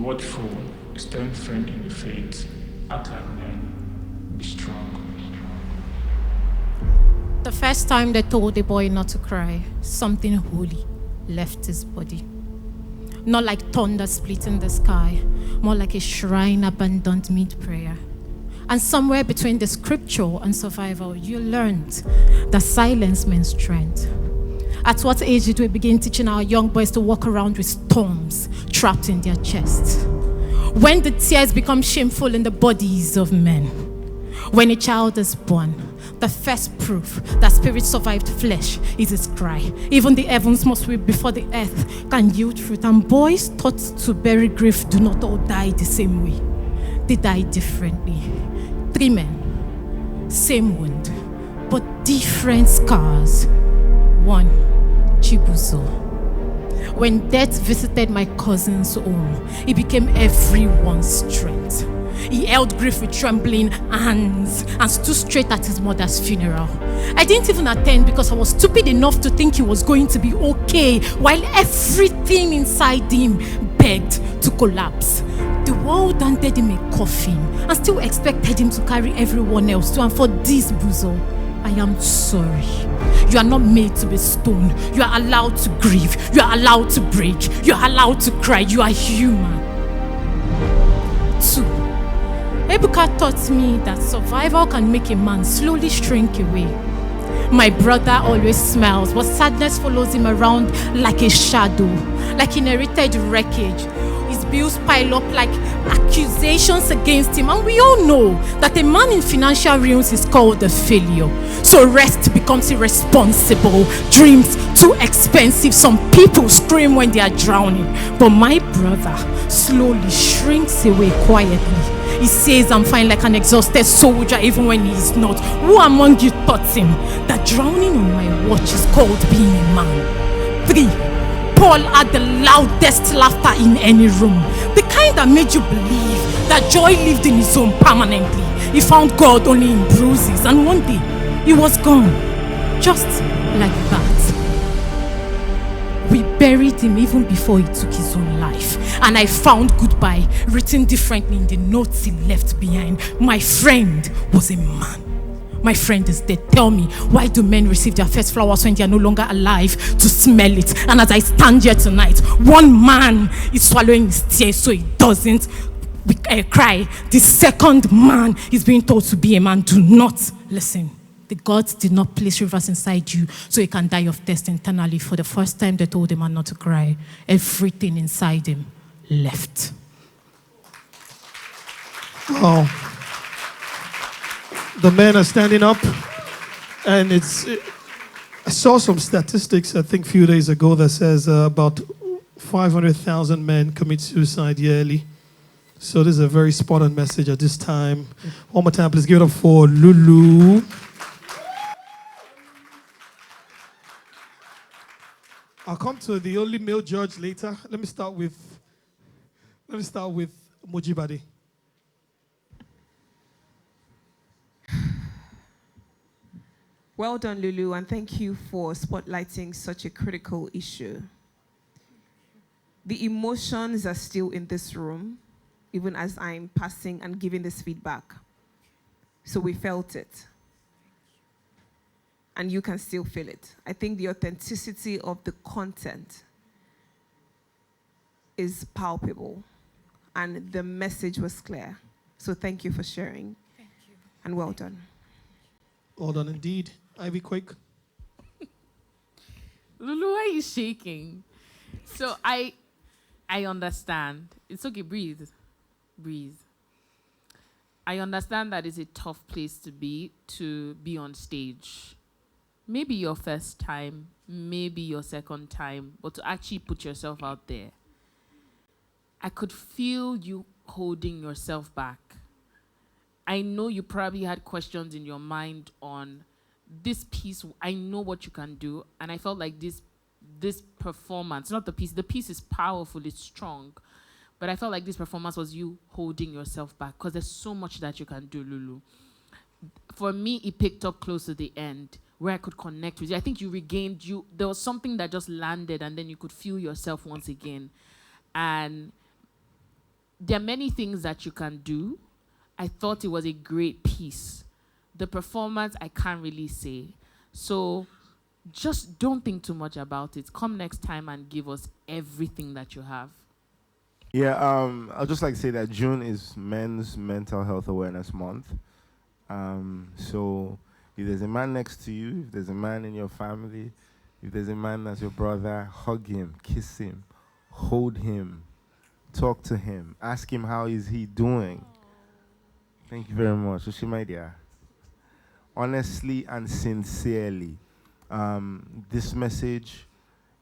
watchful, stand firm in the faith, act like men, be strong. The first time they told the boy not to cry, something holy left his body. Not like thunder splitting the sky, more like a shrine abandoned mid-prayer. And somewhere between the scripture and survival, you learned that silence means strength. At what age did we begin teaching our young boys to walk around with storms trapped in their chests? When the tears become shameful in the bodies of men. When a child is born, the first proof that spirit survived flesh is its cry. Even the heavens must weep before the earth can yield fruit. And boys taught to bury grief do not all die the same way. They die differently. 3 men, same wound, but different scars. 1, Chibuzo. When death visited my cousin's home, it became everyone's strength. He held grief with trembling hands and stood straight at his mother's funeral. I didn't even attend because I was stupid enough to think he was going to be okay, while everything inside him begged to collapse. The world handed him a coffin and still expected him to carry everyone else too. And for this, Buzo, I am sorry. You are not made to be stoned. You are allowed to grieve. You are allowed to break. You are allowed to cry. You are human. 2. Ebuka taught me that survival can make a man slowly shrink away. My brother always smiles, but sadness follows him around like a shadow, like inherited wreckage. His bills pile up like accusations against him, and we all know that a man in financial ruins is called a failure. So rest becomes irresponsible, dreams too expensive. Some people scream when they are drowning, but my brother slowly shrinks away quietly. He says, I'm fine, like an exhausted soldier, even when he is not. Who among you taught him that drowning on my watch is called being a man? 3. Paul had the loudest laughter in any room. The kind that made you believe that joy lived in his home permanently. He found God only in bruises, and one day, he was gone. Just like that. We buried him even before he took his own life. And I found goodbye written differently in the notes he left behind. My friend was a man. My friend is dead. Tell me, why do men receive their first flowers when they are no longer alive to smell it? And as I stand here tonight, one man is swallowing his tears so he doesn't cry. The second man is being told to be a man. Do not listen. The gods did not place rivers inside you so he can die of thirst internally. For the first time, they told him not to cry. Everything inside him left. Wow. The men are standing up, and I saw some statistics, I think a few days ago, that says about 500,000 men commit suicide yearly. So this is a very spot on message at this time. One more time, please give it up for Lulu. I'll come to the only male judge later. Let me start with Mojibade. Well done, Lulu, and thank you for spotlighting such a critical issue. The emotions are still in this room, even as I'm passing and giving this feedback. So we felt it. And you can still feel it. I think the authenticity of the content is palpable, and the message was clear. So thank you for sharing. Thank you. And well done. Well done indeed. Ibquake. Lulu, why are you shaking? So I understand. It's okay, breathe. Breathe. I understand that it's a tough place to be on stage. Maybe your first time, maybe your second time, but to actually put yourself out there. I could feel you holding yourself back. I know you probably had questions in your mind on this piece. I know what you can do, and I felt like this performance, not the piece is powerful, it's strong, but I felt like this performance was you holding yourself back, because there's so much that you can do, Lulu. For me, it picked up close to the end, where I could connect with you. I think there was something that just landed, and then you could feel yourself once again. And there are many things that you can do. I thought it was a great piece. The performance, I can't really say. So just don't think too much about it. Come next time and give us everything that you have. Yeah, I'd just like to say that June is Men's Mental Health Awareness Month. So if there's a man next to you, if there's a man in your family, if there's a man that's your brother, hug him, kiss him, hold him, talk to him, ask him how is he doing. Thank you very much. My dear. Honestly and sincerely, this message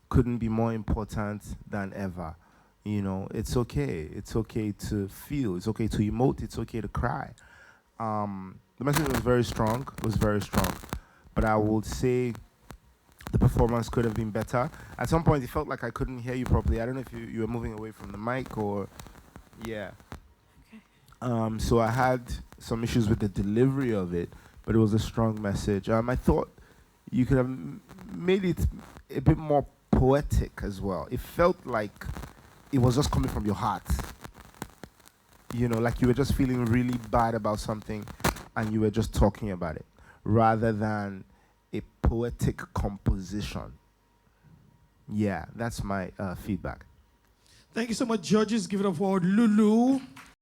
couldn't be more important than ever. You know, it's okay. It's okay to feel. It's okay to emote. It's okay to cry. The message was very strong. It was very strong. But I would say the performance could have been better. At some point, it felt like I couldn't hear you properly. I don't know if you were moving away from the mic or... Yeah. Okay. So I had some issues with the delivery of it, but it was a strong message. I thought you could have made it a bit more poetic as well. It felt like it was just coming from your heart. You know, like you were just feeling really bad about something and you were just talking about it, rather than a poetic composition. Yeah, that's my feedback. Thank you so much, judges. Give it up for Lulu.